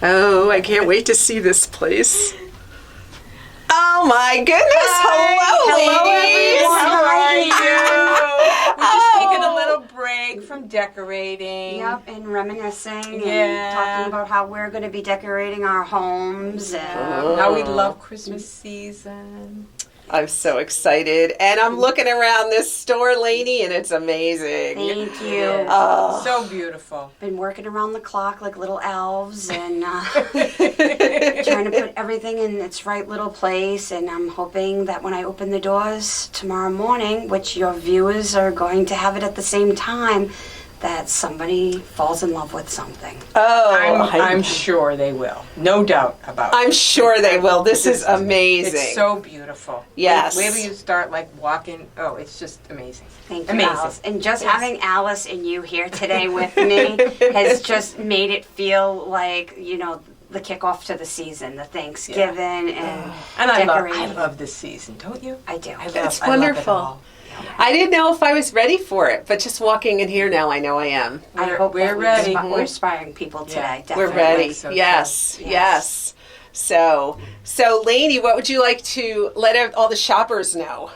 Oh, I can't wait to see this place. Oh my goodness! Hello, ladies. How are you? We're just taking a little break from decorating. Yep, and reminiscing Yeah. and talking about how we're going to be decorating our homes. And How we love Christmas season. I'm so excited, and I'm looking around this store, Lainey, and it's amazing. thank you. Oh. So beautiful. Been working around the clock like little elves and trying to put everything in its right little place. And I'm hoping that when I open the doors tomorrow morning, which your viewers are going to have it at the same time, that somebody falls in love with something. Oh, I'm sure they will. No doubt about it. I'm sure they will. This is amazing. It's so beautiful. Yes. Whenever you start like walking, oh, it's just amazing. Thank you, Amazing. Alice. And just Yes. having Alice and you here today with me has just made it feel like, you know, the kickoff to the season, the Thanksgiving and I decorating. love this season, don't you? I do. It's wonderful. I didn't know if I was ready for it, but just walking in here now, I know I am. I hope we're that ready. We're inspiring people today. Yeah. We're Definitely. ready. so Yes, Yes. yes. So, Lainey, what would you like to let all the shoppers know?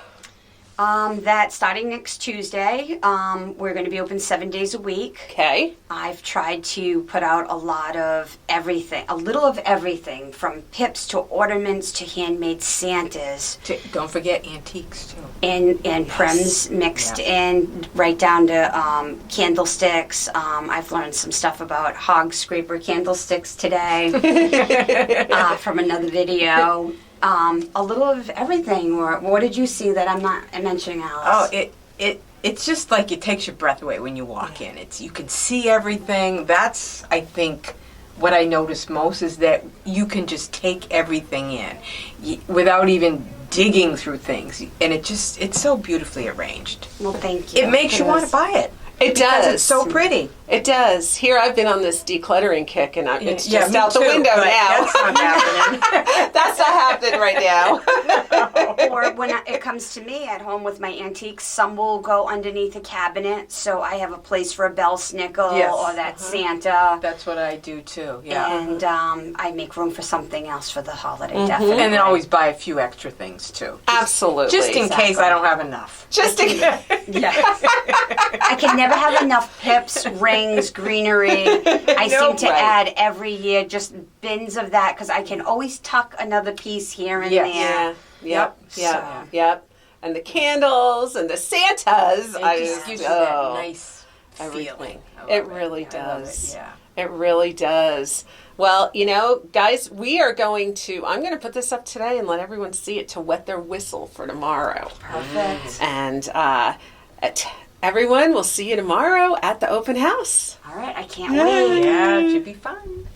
That starting next Tuesday, we're going to be open 7 days a week. Okay. I've tried to put out a lot of everything, a little of everything, from pips to ornaments to handmade Santas. Don't forget antiques too. And prims mixed in, right down to candlesticks. I've learned some stuff about hog scraper candlesticks today from another video. A little of everything. Or what did you see that I'm not mentioning, Alice? Oh, it's just like it takes your breath away when you walk in. You can see everything. That's, I think, what I notice most is that you can just take everything in without even digging through things, and it's so beautifully arranged. Well, thank you. It makes you want to buy it. It Because does. it's so pretty. It does. Here, I've been on this decluttering kick, and it's Yeah, just me out the too, window but now. That's not happening. That's not happening right now. Or when it comes to me at home with my antiques, some will go underneath a cabinet, so I have a place for a bell snickle Yes. or that Santa. That's what I do too. Yeah. And I make room for something else for the holiday, definitely. And then always buy a few extra things too. Absolutely. Just in case I don't have enough. Just in Yes. I can never have enough pips, rings, greenery. I seem to add every year just bins of that because I can always tuck another piece here and there. Yep. So- Yep. And the candles and the Santas. It just gives you that nice feeling. I love It really I love does. it, yeah. It really does. Well, guys, I'm going to put this up today and let everyone see it to wet their whistle for tomorrow. Perfect. And everyone, we'll see you tomorrow at the open house. All right, I can't wait. Yeah, it should be fun.